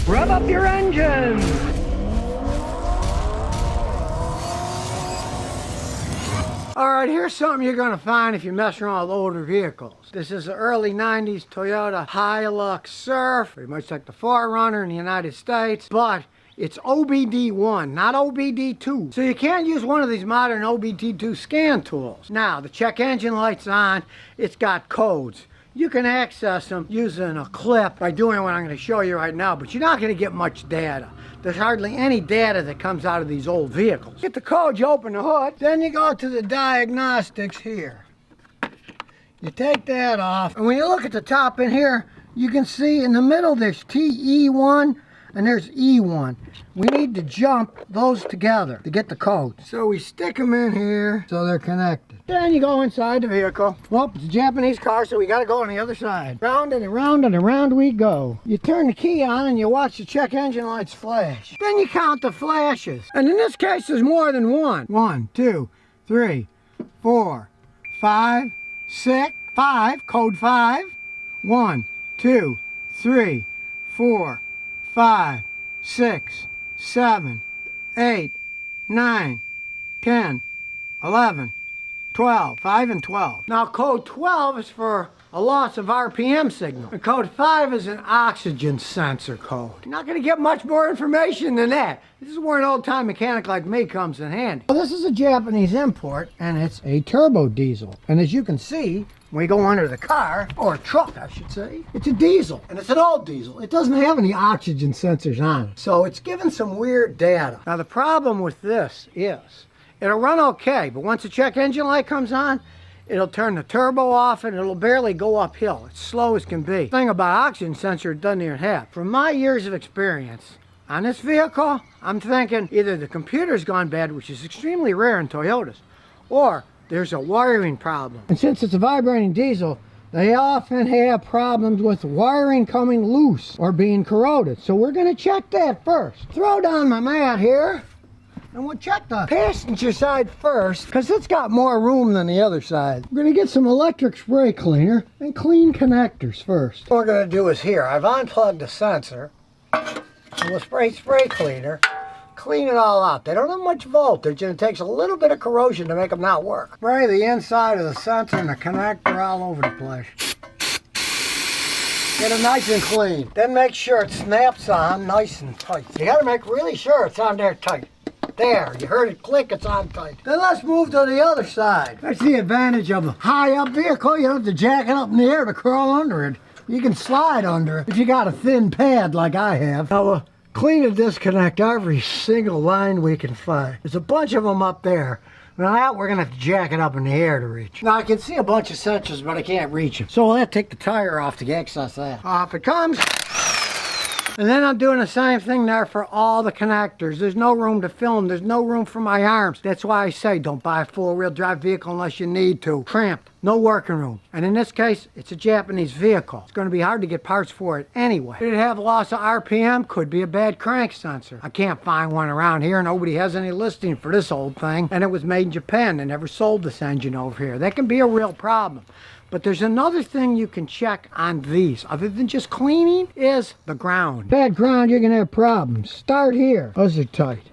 Rev up your engines! Alright, here's something you're going to find if you mess around with older vehicles. This is the early 90s Toyota Hilux Surf, pretty much like the 4Runner in the United States, but it's OBD1, not OBD2. So you can't use one of these modern OBD2 scan tools. Now, the check engine light's on, it's got codes. You can access them using a clip by doing what I'm going to show you right now, but you're not going to get much data. There's hardly any data that comes out of these old vehicles. Get the code, you open the hood, then you go to the diagnostics here. You take that off, and when you look at the top in here, you can see in the middle there's TE1 and there's E1. We need to jump those together to get the code. So we stick them in here so they're connected. Then you go inside the vehicle. Well, it's a Japanese car, so we gotta go on the other side. Round and around and around we go. You turn the key on and you watch the check engine lights flash. Then you count the flashes. And in this case, there's more than one. 1, 2, 3, 4, 5, 6, 5, code 5. 1, 2, 3, 4, 5, 6, 7, 8, 9, 10, 11, 12, 5 and 12. Now code 12 is for a loss of RPM signal. And code 5 is an oxygen sensor code. You're not going to get much more information than that. This is where an old-time mechanic like me comes in handy. Well, this is a Japanese import, and it's a turbo diesel. And as you can see, when we go under the car, or truck I should say, it's a diesel, and it's an old diesel. It doesn't have any oxygen sensors on it. So it's giving some weird data. Now the problem with this is, it'll run okay, but once the check engine light comes on, it'll turn the turbo off and it'll barely go uphill. It's slow as can be. The thing about oxygen sensor, it doesn't even have. From my years of experience on this vehicle, I'm thinking either the computer's gone bad, which is extremely rare in Toyotas, or there's a wiring problem. And since it's a vibrating diesel, they often have problems with wiring coming loose or being corroded. So we're going to check that first. Throw down my mat here, and we'll check the passenger side first, because it's got more room than the other side. We're going to get some electric spray cleaner and clean connectors first. What we're going to do is here, I've unplugged the sensor, and we'll spray cleaner. Clean it all out. They don't have much voltage, and it takes a little bit of corrosion to make them not work. Spray the inside of the sensor and the connector all over the place. Get it nice and clean. Then make sure it snaps on nice and tight. You gotta make really sure it's on there tight. There, you heard it click, it's on tight. Then let's move to the other side. That's the advantage of a high-up vehicle. You don't have to jack it up in the air to crawl under it. You can slide under it if you got a thin pad like I have. Now, clean and disconnect every single line we can find. There's a bunch of them up there. Now that we're gonna have to jack it up in the air to reach. Now I can see a bunch of sensors, but I can't reach them. So we'll have to take the tire off to access that. Off it comes. And then I'm doing the same thing there for all the connectors. There's no room to film. There's no room for my arms. That's why I say don't buy a four-wheel drive vehicle unless you need to. Cramped. No working room. And in this case, it's a Japanese vehicle. It's going to be hard to get parts for it anyway. Could it have loss of RPM? Could be a bad crank sensor. I can't find one around here. Nobody has any listing for this old thing. And it was made in Japan. They never sold this engine over here. That can be a real problem. But there's another thing you can check on these, other than just cleaning, is the ground. Bad ground, you're gonna have problems. Start here. Those are tight.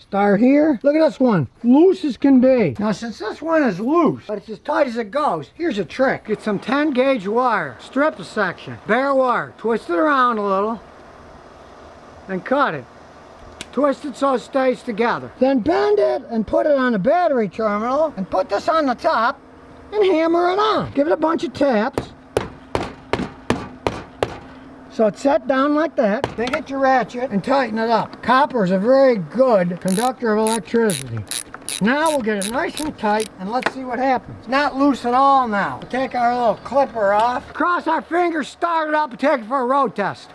Start here. Look at this one. Loose as can be. Now, since this one is loose, but it's as tight as it goes, here's a trick. Get some 10 gauge wire. Strip a section. Bare wire. Twist it around a little. And cut it. Twist it so it stays together. Then bend it and put it on a battery terminal. And put this on the top. And hammer it on. Give it a bunch of taps. So it's set down like that. Then get your ratchet and tighten it up. Copper is a very good conductor of electricity. Now we'll get it nice and tight and let's see what happens. It's not loose at all now. We'll take our little clipper off. Cross our fingers, start it up and take it for a road test.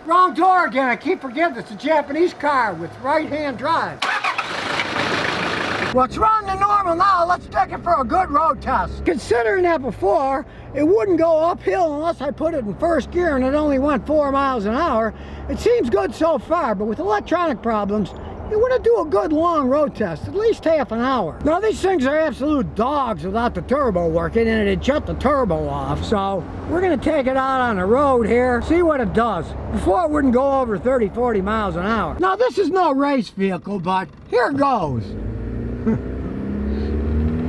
Wrong door again. I keep forgetting it's a Japanese car with right-hand drive. Well, it's running to normal now. Let's take it for a good road test. Considering that before, it wouldn't go uphill unless I put it in first gear and it only went 4 miles an hour. It seems good so far, but with electronic problems, you want to do a good long road test, at least half an hour. Now these things are absolute dogs without the turbo working, and it'd shut the turbo off. So we're going to take it out on the road here, see what it does. Before it wouldn't go over 30, 40 miles an hour. Now this is no race vehicle, but here goes.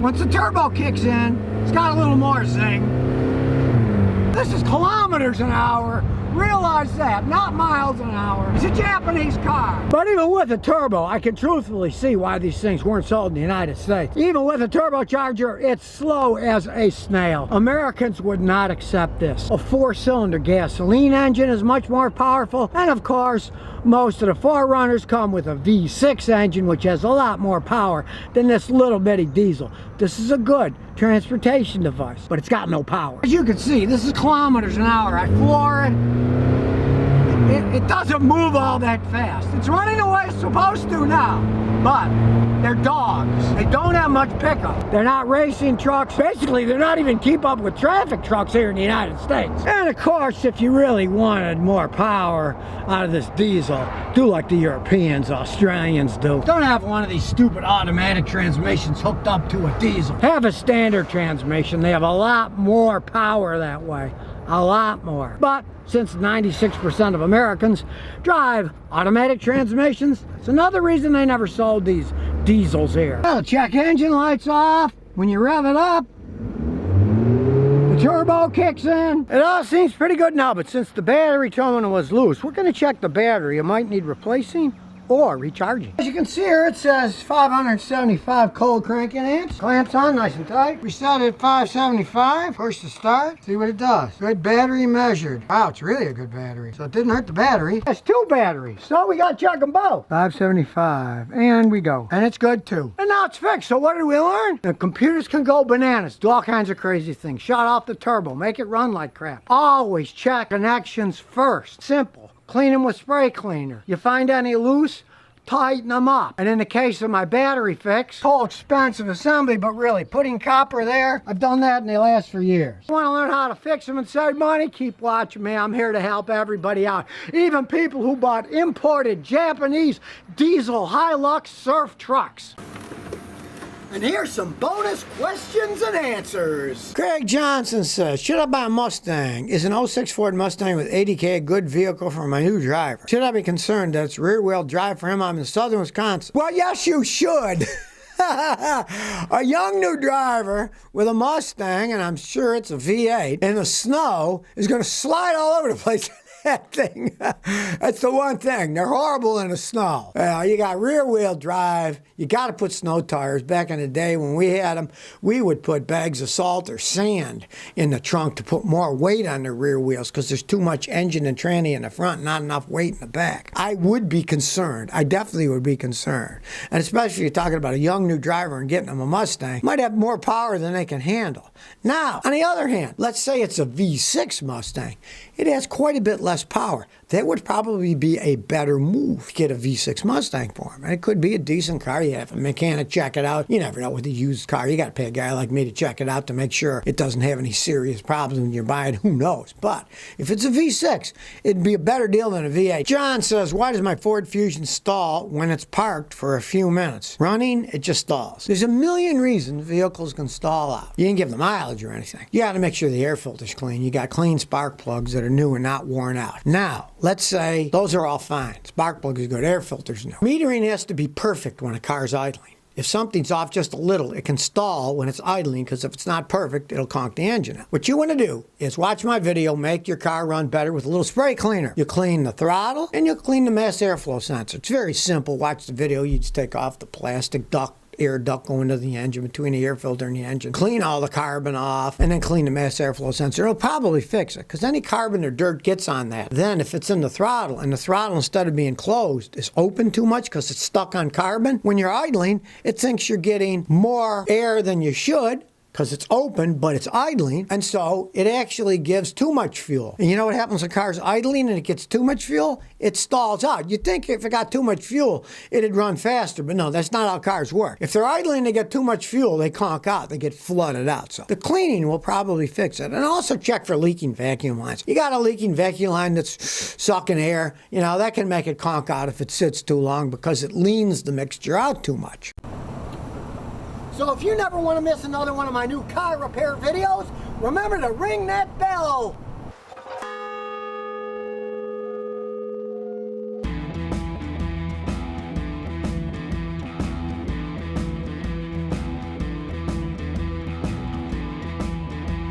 Once the turbo kicks in, it's got a little more zing. This is kilometers an hour. Realize that, not miles an hour. It's a Japanese car. But even with a turbo, I can truthfully see why these things weren't sold in the United States. Even with a turbocharger, it's slow as a snail. Americans would not accept this. A 4-cylinder gasoline engine is much more powerful, and of course, most of the 4Runners come with a V6 engine, which has a lot more power than this little bitty diesel. This is a good transportation device, but it's got no power. As you can see, this is kilometers an hour. I floor it. It doesn't move all that fast. It's running the way it's supposed to now, but they're dogs. They don't have much pickup. They're not racing trucks. Basically, they're not even keep up with traffic trucks here in the United States. And of course, if you really wanted more power out of this diesel, do like the Europeans, Australians do. Don't have one of these stupid automatic transmissions hooked up to a diesel. Have a standard transmission. They have a lot more power that way. A lot more. But since 96% of Americans drive automatic transmissions, it's another reason they never sold these diesels here. Well, check engine lights off. When you rev it up, the turbo kicks in. It all seems pretty good now, but since the battery terminal was loose, we're going to check the battery. It might need replacing or recharging. As you can see here, it says 575 cold cranking amps. Clamps on nice and tight. We set it at 575. Push to start. See what it does. Good battery measured. Wow, it's really a good battery. So it didn't hurt the battery. It's 2 batteries. So we got to check them both. 575. And we go. And it's good too. And now it's fixed. So what did we learn? The computers can go bananas. Do all kinds of crazy things. Shut off the turbo. Make it run like crap. Always check connections first. Simple. Clean them with spray cleaner. You find any loose, tighten them up. And in the case of my battery fix, whole expensive assembly, but really putting copper there, I've done that and they last for years. You want to learn how to fix them and save money? Keep watching me. I'm here to help everybody out. Even people who bought imported Japanese diesel Hilux surf trucks. And here's some bonus questions and answers. Craig Johnson says, should I buy a Mustang? Is an 06 Ford Mustang with 80K a good vehicle for my new driver? Should I be concerned that it's rear-wheel drive for him? I'm in southern Wisconsin. Well, yes, you should. A young new driver with a Mustang, and I'm sure it's a V8, in the snow is going to slide all over the place. That thing. That's the one thing. They're horrible in the snow. You got rear-wheel drive. You got to put snow tires. Back in the day when we had them, we would put bags of salt or sand in the trunk to put more weight on the rear wheels because there's too much engine and tranny in the front, not enough weight in the back. I would be concerned. I definitely would be concerned. And especially if you're talking about a young new driver and getting them a Mustang, might have more power than they can handle. Now, on the other hand, let's say it's a V6 Mustang. It has quite a bit less power. That would probably be a better move to get a V6 Mustang for him. And it could be a decent car. You have a mechanic check it out. You never know with a used car. You got to pay a guy like me to check it out to make sure it doesn't have any serious problems when you're buying. Who knows? But if it's a V6, it'd be a better deal than a V8. John says, why does my Ford Fusion stall when it's parked for a few minutes? Running, it just stalls. There's a million reasons vehicles can stall out. You didn't give them mileage or anything. You got to make sure the air filter's clean. You got clean spark plugs that are new and not worn out. Now, let's say those are all fine. Spark plugs are good, air filters new. Metering has to be perfect when a car's idling. If something's off just a little, it can stall when it's idling because if it's not perfect, it'll conk the engine out. What you want to do is watch my video, make your car run better with a little spray cleaner. You clean the throttle and you clean the mass airflow sensor. It's very simple. Watch the video. You just take off the plastic air duct going to the engine between the air filter and the engine. Clean all the carbon off and then clean the mass airflow sensor. It'll probably fix it because any carbon or dirt gets on that. Then if it's in the throttle and the throttle instead of being closed is open too much because it's stuck on carbon, when you're idling, it thinks you're getting more air than you should because it's open, but it's idling, and so it actually gives too much fuel. And you know what happens when a car's idling and it gets too much fuel? It stalls out. You'd think if it got too much fuel, it'd run faster, but no, that's not how cars work. If they're idling, they get too much fuel, they conk out, they get flooded out. So the cleaning will probably fix it. And also check for leaking vacuum lines. You got a leaking vacuum line that's sucking air, you know, that can make it conk out if it sits too long because it leans the mixture out too much. So if you never want to miss another one of my new car repair videos, remember to ring that bell.